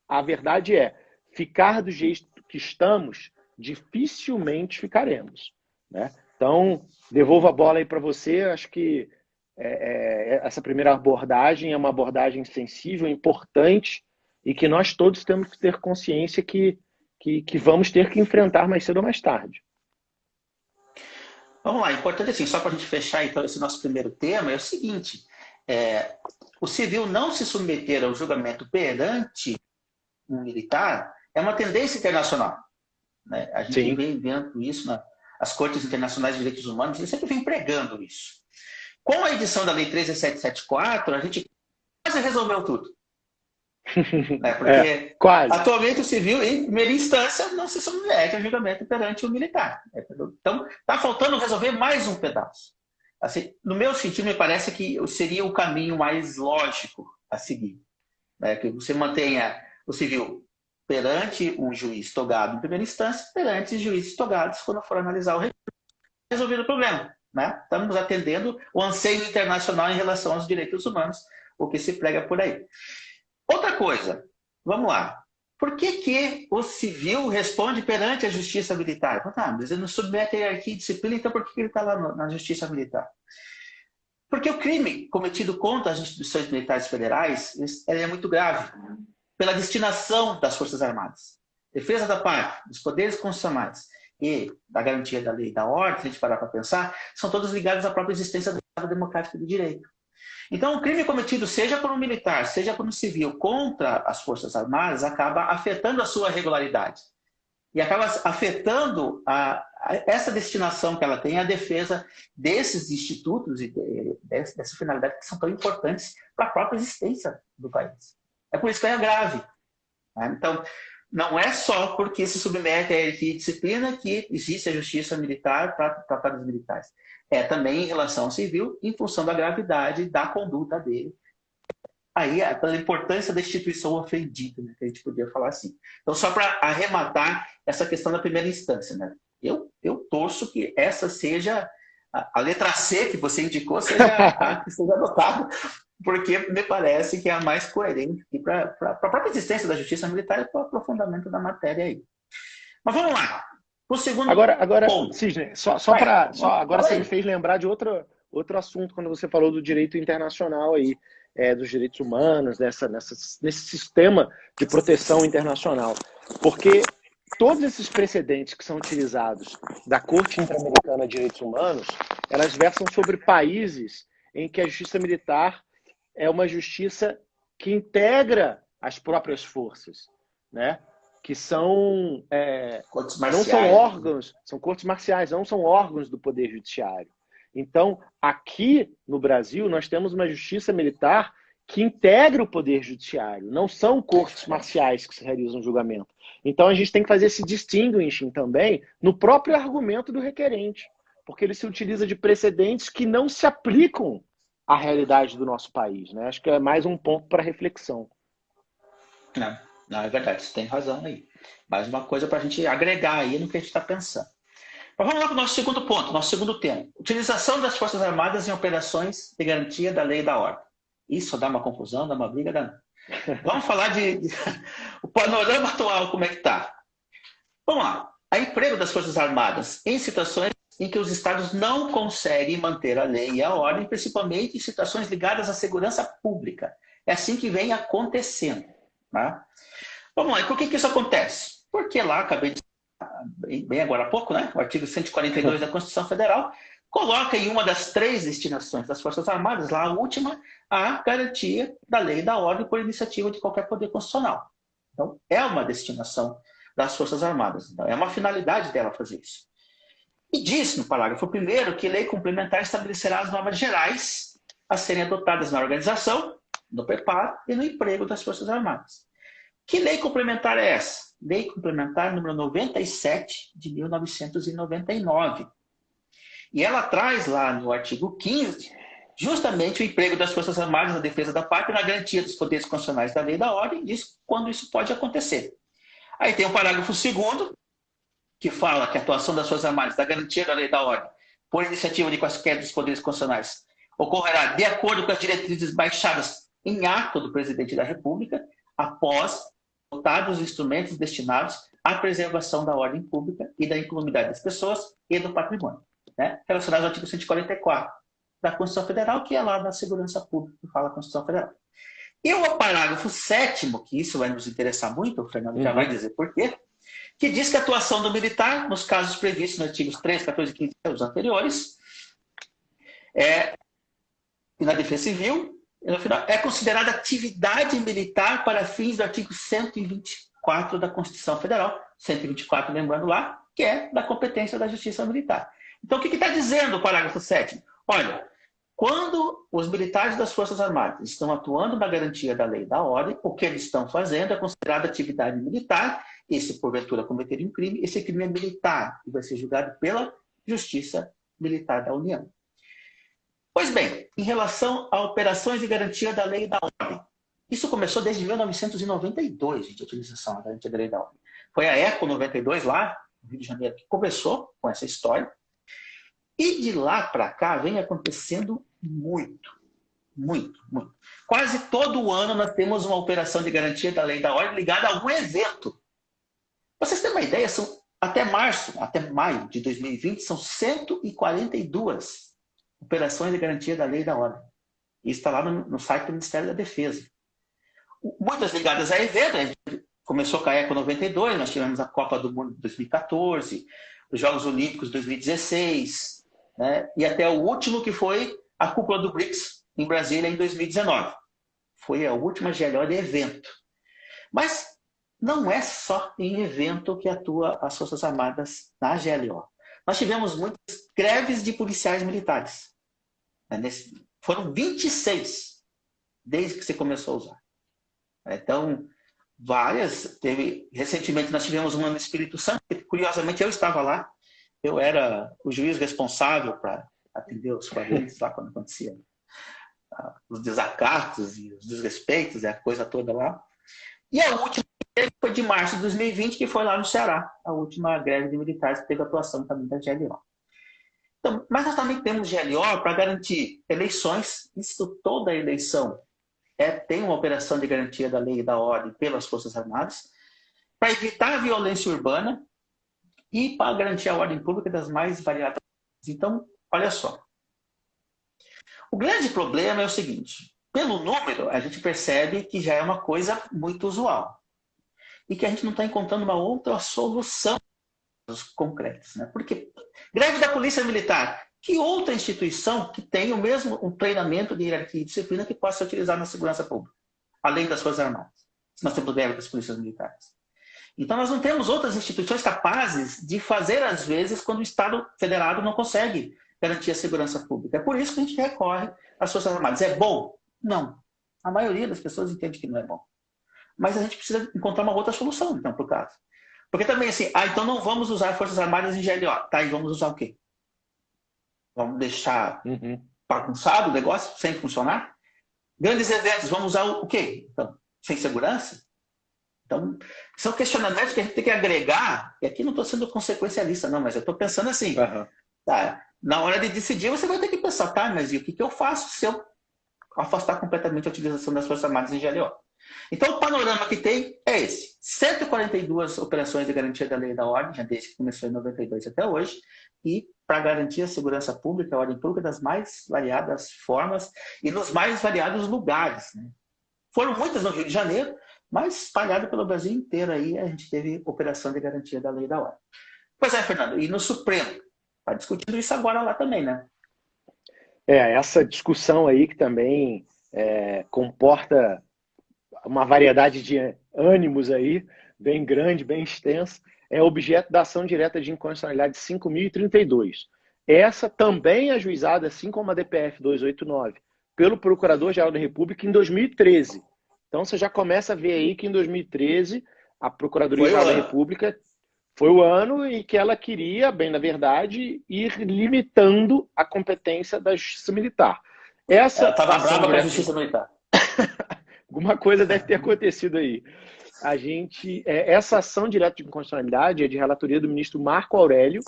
S2: a verdade é, ficar do jeito que estamos, dificilmente ficaremos, né? Então, devolvo a bola aí para você. Acho que essa primeira abordagem é uma abordagem sensível, importante, e que nós todos temos que ter consciência que vamos ter que enfrentar mais cedo ou mais tarde.
S3: Vamos lá, importante assim, só para a gente fechar então esse nosso primeiro tema, é o seguinte, o civil não se submeter ao julgamento perante um militar é uma tendência internacional, né? A gente vem vendo isso nas Cortes Internacionais de Direitos Humanos, e sempre vem pregando isso. Com a edição da Lei 13774, a gente quase resolveu tudo. Né? Porque atualmente o civil, em primeira instância, não se submete ao julgamento perante o militar. Então, está faltando resolver mais um pedaço. Assim, no meu sentido, me parece que seria o caminho mais lógico a seguir, né? Que você mantenha o civil perante um juiz togado em primeira instância, perante juízes togados quando for analisar o recurso, resolver o problema, né? Estamos atendendo o anseio internacional em relação aos direitos humanos, o que se prega por aí. Outra coisa, vamos lá. Por que o civil responde perante a justiça militar? Mas ele não submete a hierarquia e disciplina, então por que ele está lá na justiça militar? Porque o crime cometido contra as instituições militares federais é muito grave, pela destinação das Forças Armadas. Defesa da pátria, dos poderes constitucionais e da garantia da lei e da ordem, se a gente parar para pensar, são todos ligados à própria existência do Estado Democrático de Direito. Então, o crime cometido, seja por um militar, seja por um civil, contra as Forças Armadas, acaba afetando a sua regularidade. E acaba afetando essa destinação que ela tem, a defesa desses institutos e dessa finalidade que são tão importantes para a própria existência do país. É por isso que é grave. Né? Então, não é só porque se submete à hierarquia e disciplina que existe a justiça militar para tratar dos militares. É também em relação ao civil, em função da gravidade da conduta dele. Aí, pela importância da instituição ofendida, né, que a gente podia falar assim. Então, só para arrematar essa questão da primeira instância, né? Eu torço que essa seja a letra C que você indicou, seja a que seja adotada, porque me parece que é a mais coerente para a própria existência da justiça militar e para o aprofundamento da matéria aí. Mas vamos lá. O segundo
S2: agora
S3: ponto.
S2: Sidney, agora você me fez lembrar de outro assunto quando você falou do direito internacional aí, dos direitos humanos, nesse sistema de proteção internacional. Porque todos esses precedentes que são utilizados da Corte Interamericana de Direitos Humanos, elas versam sobre países em que a justiça militar é uma justiça que integra as próprias forças, né? Que são não são órgãos, são cortes marciais, não são órgãos do Poder Judiciário. Então, aqui no Brasil, nós temos uma justiça militar que integra o Poder Judiciário. Não são cortes marciais que se realizam julgamento. Então a gente tem que fazer esse distinguishing também no próprio argumento do requerente, porque ele se utiliza de precedentes que não se aplicam à realidade do nosso país, né? Acho que é mais um ponto para reflexão.
S3: Não, é verdade, você tem razão aí. Mais uma coisa para a gente agregar aí no que a gente está pensando. Mas vamos lá para o nosso segundo ponto, nosso segundo tema. Utilização das Forças Armadas em operações de garantia da lei e da ordem. Isso dá uma confusão, dá uma briga, dá. Vamos falar o panorama atual, como é que está. Vamos lá. Há emprego das Forças Armadas em situações em que os estados não conseguem manter a lei e a ordem, principalmente em situações ligadas à segurança pública. É assim que vem acontecendo. Tá? Vamos lá. E por que isso acontece? Porque lá, acabei de bem agora há pouco, né? O artigo 142 da Constituição Federal coloca em uma das 3 destinações das Forças Armadas, lá a última, a garantia da lei e da ordem por iniciativa de qualquer poder constitucional. Então, é uma destinação das Forças Armadas. Então, é uma finalidade dela fazer isso. E diz no parágrafo 1º que lei complementar estabelecerá as normas gerais a serem adotadas na organização, no preparo e no emprego das Forças Armadas. Que lei complementar é essa? Lei Complementar número 97 de 1999. E ela traz lá no artigo 15 justamente o emprego das Forças Armadas na defesa da pátria e na garantia dos poderes constitucionais da lei e da ordem, e diz quando isso pode acontecer. Aí tem o parágrafo 2º, que fala que a atuação das Forças Armadas da garantia da lei e da ordem, por iniciativa de quaisquer dos poderes constitucionais, ocorrerá de acordo com as diretrizes baixadas em ato do Presidente da República, após dotados os instrumentos destinados à preservação da ordem pública e da incolumidade das pessoas e do patrimônio, né? Relacionados ao artigo 144 da Constituição Federal, que é lá da segurança pública, que fala a Constituição Federal. E o parágrafo 7º, que isso vai nos interessar muito, o Fernando já vai dizer por quê, que diz que a atuação do militar, nos casos previstos nos artigos 3, 14 e 15 os anteriores, e na defesa civil, no final, é considerada atividade militar para fins do artigo 124 da Constituição Federal, 124, lembrando lá, que é da competência da Justiça Militar. Então, o que está dizendo o parágrafo 7º? Olha, quando os militares das Forças Armadas estão atuando na garantia da lei e da ordem, o que eles estão fazendo é considerado atividade militar, e se porventura cometerem um crime, esse crime é militar e vai ser julgado pela Justiça Militar da União. Pois bem, em relação a operações de garantia da lei e da ordem, isso começou desde 1992, de utilização da garantia da lei e da ordem. Foi a ECO 92, lá no Rio de Janeiro, que começou com essa história. E de lá para cá vem acontecendo muito. Quase todo ano nós temos uma operação de garantia da lei e da ordem ligada a algum evento. Para vocês terem uma ideia, até maio de 2020, são 142 operações de garantia da lei e da ordem. Isso está lá no site do Ministério da Defesa. Muitas ligadas a eventos. A gente começou com a ECO 92, nós tivemos a Copa do Mundo de 2014, os Jogos Olímpicos de 2016, né? E até o último, que foi a cúpula do BRICS em Brasília em 2019. Foi a última GLO de evento. Mas não é só em evento que atua as Forças Armadas na GLO. Nós tivemos muitas greves de policiais militares. Foram 26 desde que se começou a usar. Então, várias. Recentemente nós tivemos uma no Espírito Santo, que curiosamente eu estava lá. Eu era o juiz responsável para atender os quadrilhos lá quando acontecia os desacatos e os desrespeitos e a coisa toda lá. E a última foi de março de 2020, que foi lá no Ceará, a última greve de militares que teve atuação também da GLO. Então, mas nós também temos GLO para garantir eleições. Isso, toda eleição tem uma operação de garantia da lei e da ordem pelas Forças Armadas, para evitar a violência urbana e para garantir a ordem pública das mais variadas. Então, olha só. O grande problema é o seguinte: pelo número, a gente percebe que já é uma coisa muito usual e que a gente não está encontrando uma outra solução concretas, né? Porque greve da Polícia Militar, que outra instituição que tem o mesmo treinamento de hierarquia e disciplina que possa ser utilizado na segurança pública, além das Forças Armadas, se nós temos greve das polícias militares? Então nós não temos outras instituições capazes de fazer, às vezes, quando o Estado federado não consegue garantir a segurança pública. É por isso que a gente recorre às Forças Armadas. É bom? Não. A maioria das pessoas entende que não é bom. Mas a gente precisa encontrar uma outra solução, então, para o caso. Porque também assim, então não vamos usar Forças Armadas em GLO. Tá, e vamos usar o quê? Vamos deixar bagunçado o negócio, sem funcionar? Grandes eventos, vamos usar o quê? Então, sem segurança? Então, são questionamentos que a gente tem que agregar, e aqui não estou sendo consequencialista, não, mas eu estou pensando assim, tá, na hora de decidir você vai ter que pensar, tá, mas e o que eu faço se eu afastar completamente a utilização das Forças Armadas em GLO? Então, o panorama que tem é esse. 142 operações de garantia da lei e da ordem, já desde que começou em 92 até hoje, e para garantir a segurança pública, a ordem pública das mais variadas formas e nos mais variados lugares. Né? Foram muitas no Rio de Janeiro, mas espalhado pelo Brasil inteiro aí a gente teve operação de garantia da lei e da ordem. Pois é, Fernando, e no Supremo? Está discutindo isso agora lá também, né?
S2: Essa discussão aí que também comporta uma variedade de ânimos aí, bem grande, bem extensa, é objeto da ação direta de inconstitucionalidade 5.032. Essa também é ajuizada, assim como a DPF 289, pelo Procurador-Geral da República em 2013. Então você já começa a ver aí que em 2013 a Procuradoria-Geral da República foi o ano em que ela queria, bem na verdade, ir limitando a competência da Justiça Militar.
S3: Ela estava brava com a Justiça Militar.
S2: Alguma coisa deve ter acontecido aí. Essa ação direta de inconstitucionalidade é de relatoria do ministro Marco Aurélio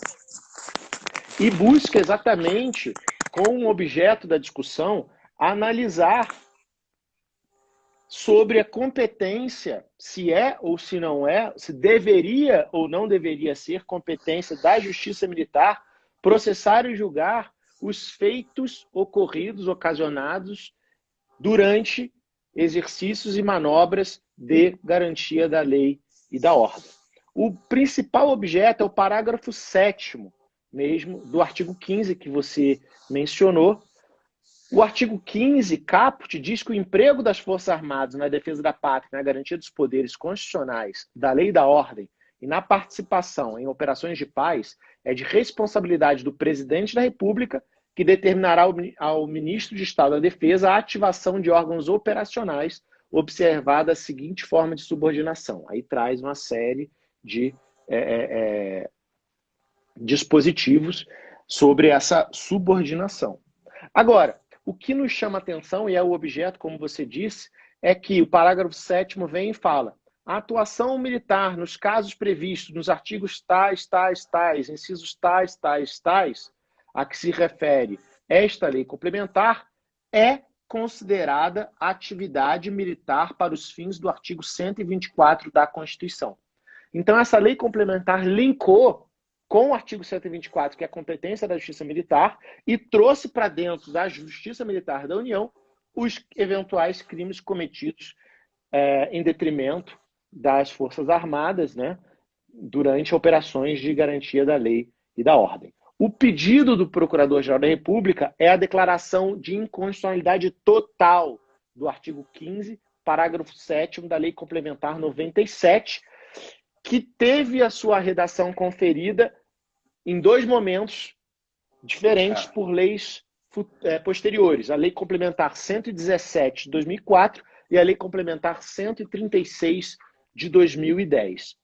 S2: e busca exatamente, com o objeto da discussão, analisar sobre a competência, se é ou se não é, se deveria ou não deveria ser competência da Justiça Militar processar e julgar os feitos ocorridos, ocasionados durante exercícios e manobras de garantia da lei e da ordem. O principal objeto é o parágrafo 7º mesmo do artigo 15 que você mencionou. O artigo 15, caput, diz que o emprego das Forças Armadas na defesa da pátria, na garantia dos poderes constitucionais, da lei e da ordem e na participação em operações de paz é de responsabilidade do Presidente da República, que determinará ao Ministro de Estado da Defesa a ativação de órgãos operacionais, observada a seguinte forma de subordinação. Aí traz uma série de dispositivos sobre essa subordinação. Agora, o que nos chama atenção, e é o objeto, como você disse, é que o parágrafo 7º vem e fala: a atuação militar nos casos previstos nos artigos tais, incisos tais, a que se refere esta lei complementar, é considerada atividade militar para os fins do artigo 124 da Constituição. Então, essa lei complementar linkou com o artigo 124, que é a competência da Justiça Militar, e trouxe para dentro da Justiça Militar da União os eventuais crimes cometidos em detrimento das Forças Armadas, né, durante operações de garantia da lei e da ordem. O pedido do Procurador-Geral da República é a declaração de inconstitucionalidade total do artigo 15, parágrafo 7º da Lei Complementar 97, que teve a sua redação conferida em dois momentos diferentes por leis posteriores. A Lei Complementar 117 de 2004 e a Lei Complementar 136 de 2010.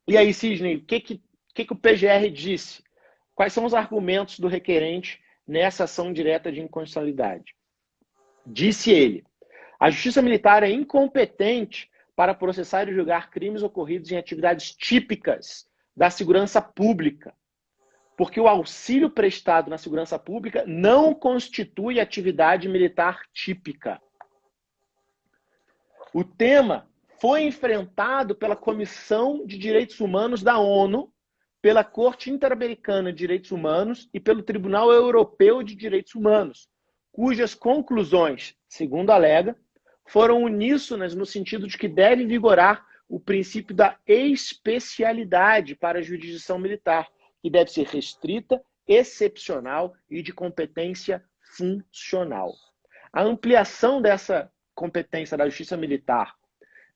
S2: E aí, Sidney, o que o PGR disse? Quais são os argumentos do requerente nessa ação direta de inconstitucionalidade? Disse ele: a Justiça Militar é incompetente para processar e julgar crimes ocorridos em atividades típicas da segurança pública, porque o auxílio prestado na segurança pública não constitui atividade militar típica. O tema foi enfrentado pela Comissão de Direitos Humanos da ONU, pela Corte Interamericana de Direitos Humanos e pelo Tribunal Europeu de Direitos Humanos, cujas conclusões, segundo alega, foram uníssonas no sentido de que deve vigorar o princípio da especialidade para a jurisdição militar, que deve ser restrita, excepcional e de competência funcional. A ampliação dessa competência da Justiça Militar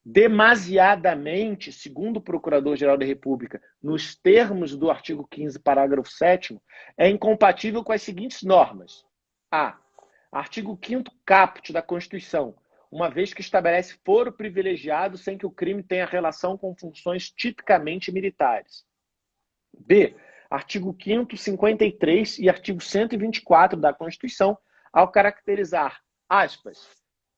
S2: demasiadamente, segundo o Procurador-Geral da República, nos termos do artigo 15, parágrafo 7º, é incompatível com as seguintes normas. A. Artigo 5º caput da Constituição. uma vez que estabelece foro privilegiado sem que o crime tenha relação com funções tipicamente militares. B. Artigo 5º, 53 e artigo 124 da Constituição, ao caracterizar, aspas,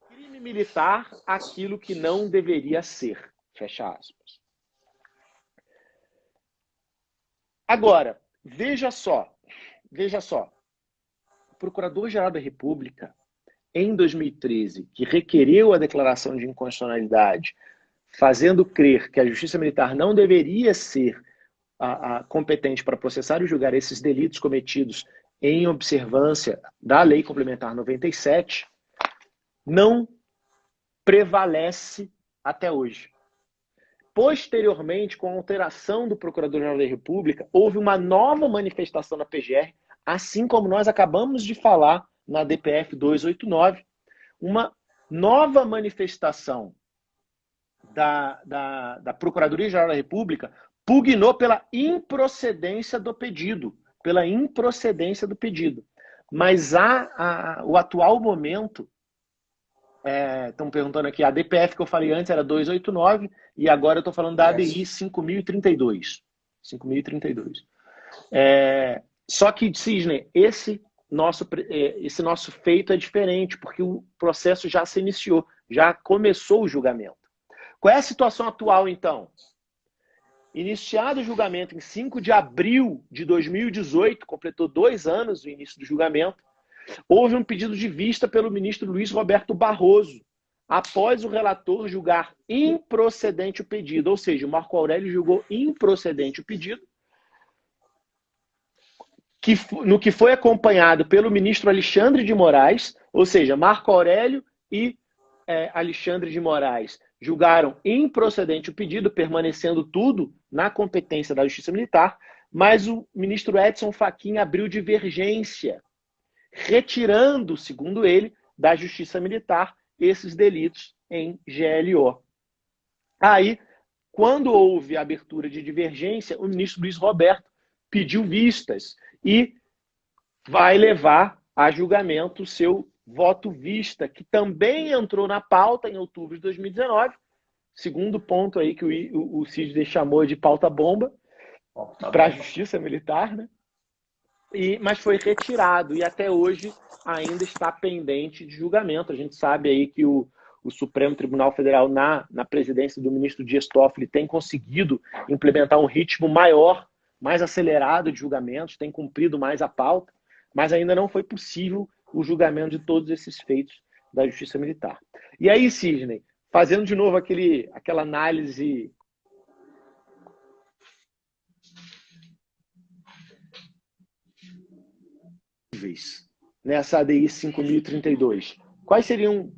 S2: crime militar aquilo que não deveria ser. Fecha aspas. Agora, veja só. O Procurador-Geral da República, em 2013, que requereu a declaração de inconstitucionalidade, fazendo crer que a Justiça Militar não deveria ser competente para processar e julgar esses delitos cometidos em observância da Lei Complementar 97, não prevalece até hoje. Posteriormente, com a alteração do Procurador-Geral da República, houve uma nova manifestação da PGR, assim como nós acabamos de falar na DPF 289, uma nova manifestação da Procuradoria-Geral da República pugnou pela improcedência do pedido. Mas o atual momento, estão perguntando aqui, a DPF que eu falei antes era 289 e agora eu estou falando da ADI 5032. Só que, Cisne, esse nosso feito é diferente, porque o processo já se iniciou, já começou o julgamento. Qual é a situação atual, então? Iniciado o julgamento em 5 de abril de 2018, completou 2 anos o início do julgamento, houve um pedido de vista pelo ministro Luiz Roberto Barroso, após o relator julgar improcedente o pedido, ou seja, o Marco Aurélio julgou improcedente o pedido, no que foi acompanhado pelo ministro Alexandre de Moraes, ou seja, Marco Aurélio e Alexandre de Moraes julgaram improcedente o pedido, permanecendo tudo na competência da Justiça Militar, mas o ministro Edson Fachin abriu divergência, retirando, segundo ele, da Justiça Militar esses delitos em GLO. Aí, quando houve a abertura de divergência, o ministro Luiz Roberto pediu vistas e vai levar a julgamento o seu voto vista, que também entrou na pauta em outubro de 2019, segundo ponto aí que o Sidney chamou de pauta-bomba, para a Justiça Militar, né? Mas foi retirado e até hoje ainda está pendente de julgamento. A gente sabe aí que o Supremo Tribunal Federal, na presidência do ministro Dias Toffoli, tem conseguido implementar um ritmo maior, mais acelerado de julgamentos, tem cumprido mais a pauta, mas ainda não foi possível o julgamento de todos esses feitos da Justiça Militar. E aí, Sidney, fazendo de novo aquela análise nessa ADI 5032, quais seriam,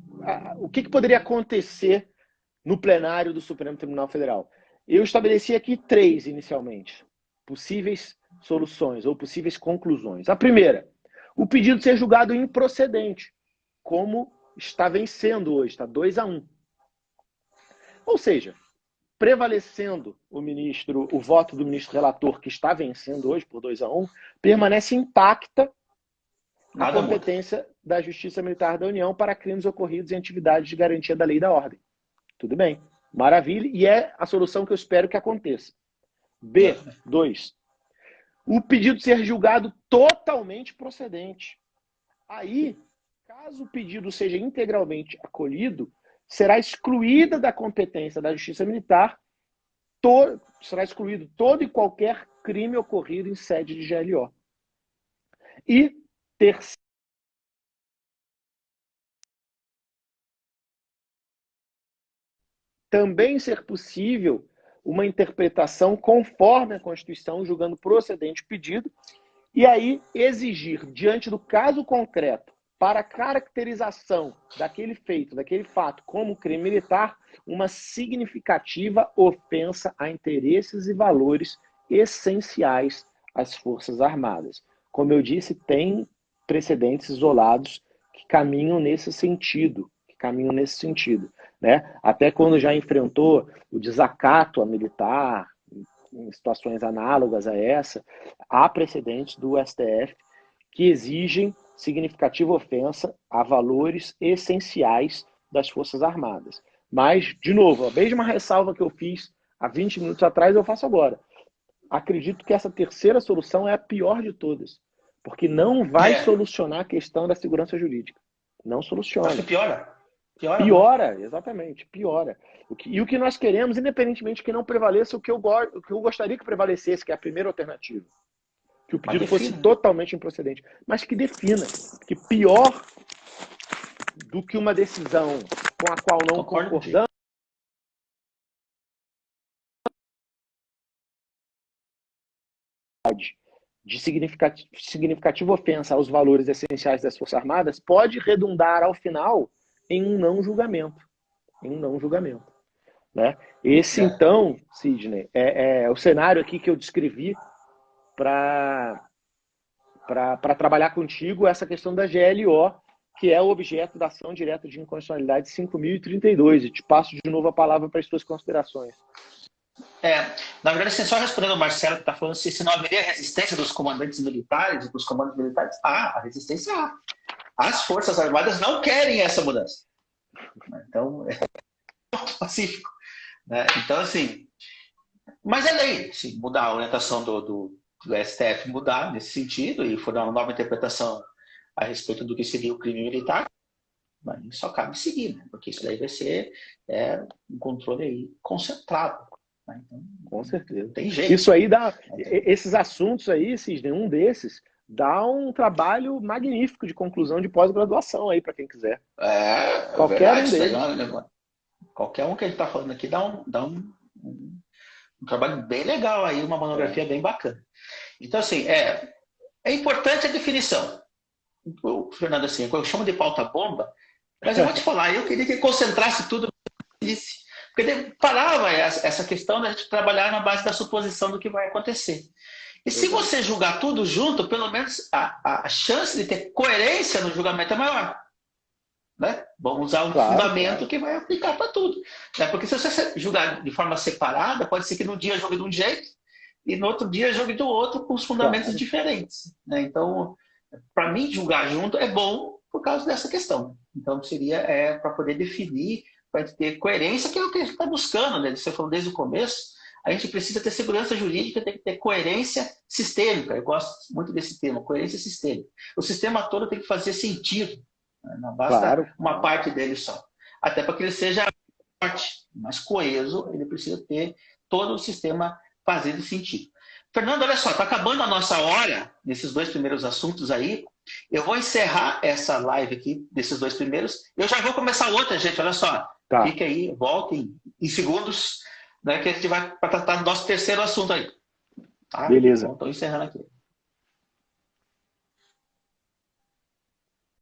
S2: o que poderia acontecer no plenário do Supremo Tribunal Federal? Eu estabeleci aqui 3 inicialmente, possíveis soluções ou possíveis conclusões. A primeira, o pedido ser julgado improcedente, como está vencendo hoje, está 2-1. Ou seja, prevalecendo o voto do ministro relator, que está vencendo hoje por 2-1, permanece intacta a competência da Justiça Militar da União para crimes ocorridos em atividades de garantia da lei e da ordem. Tudo bem, maravilha, e é a solução que eu espero que aconteça. B2. O pedido ser julgado totalmente procedente. Aí, caso o pedido seja integralmente acolhido, será excluída da competência da Justiça Militar, será excluído todo e qualquer crime ocorrido em sede de GLO. E terceiro, também ser possível uma interpretação conforme a Constituição, julgando procedente o pedido, e aí exigir, diante do caso concreto, para a caracterização daquele feito, daquele fato, como crime militar, uma significativa ofensa a interesses e valores essenciais às Forças Armadas. Como eu disse, tem precedentes isolados que caminham nesse sentido, né? Até quando já enfrentou o desacato a militar, em situações análogas a essa, há precedentes do STF que exigem significativa ofensa a valores essenciais das Forças Armadas. Mas, de novo, a mesma ressalva que eu fiz há 20 minutos atrás, eu faço agora. Acredito que essa terceira solução é a pior de todas, porque não vai solucionar a questão da segurança jurídica. Não soluciona.
S3: Acho que piora.
S2: Piora, exatamente, piora. E o que nós queremos, independentemente que não prevaleça, o que eu gostaria que prevalecesse, que é a primeira alternativa. Que o pedido fosse totalmente improcedente. Mas que defina que pior do que uma decisão com a qual não concordamos, de significativa ofensa aos valores essenciais das Forças Armadas, pode redundar ao final em um não julgamento. Né? Esse, então, Sidney, é o cenário aqui que eu descrevi para trabalhar contigo essa questão da GLO, que é o objeto da ação direta de inconstitucionalidade 5.032. E te passo de novo a palavra para as suas considerações.
S3: Na verdade, assim, só respondendo ao Marcelo que está falando se não haveria resistência dos comandantes militares e dos comandos militares. A resistência há. As Forças Armadas não querem essa mudança. Então, é pacífico. Né? Então, assim, mas é lei, assim, mudar a orientação do STF, mudar nesse sentido, e for dar uma nova interpretação a respeito do que seria o crime militar, mas só cabe seguir, né? Porque isso daí vai ser um controle aí concentrado. Né? Então,
S2: com certeza.
S3: Tem jeito.
S2: Isso aí dá. Esses assuntos aí, Sidney, um desses, dá um trabalho magnífico de conclusão de pós-graduação aí para quem quiser. Qualquer um deles.
S3: Qualquer um que a gente está falando aqui dá um trabalho bem legal aí, uma monografia bem bacana. Então, assim, é importante a definição. Fernando, assim, eu chamo de pauta-bomba, mas eu vou te falar, eu queria que concentrasse tudo nisso. Porque parava essa questão da gente trabalhar na base da suposição do que vai acontecer. E se você julgar tudo junto, pelo menos a chance de ter coerência no julgamento é maior. Né? Vamos usar um fundamento que vai aplicar para tudo. Né? Porque se você julgar de forma separada, pode ser que num dia jogue de um jeito e no outro dia jogue do outro com os fundamentos diferentes. Né? Então, para mim, julgar junto é bom por causa dessa questão. Então, seria para poder definir, para ter coerência, que é o que a gente está buscando. Né? Você falou desde o começo, a gente precisa ter segurança jurídica, tem que ter coerência sistêmica. Eu gosto muito desse termo, coerência sistêmica. O sistema todo tem que fazer sentido. Não basta uma parte dele só. Até para que ele seja forte, mas coeso, ele precisa ter todo o sistema fazendo sentido. Fernando, olha só, está acabando a nossa hora nesses dois primeiros assuntos aí. Eu vou encerrar essa live aqui, desses dois primeiros. Eu já vou começar outra, gente, olha só. Fique aí, voltem em segundos, né, que a gente vai tratar do nosso terceiro assunto aí. Tá?
S2: Beleza.
S3: Então, estou encerrando aqui.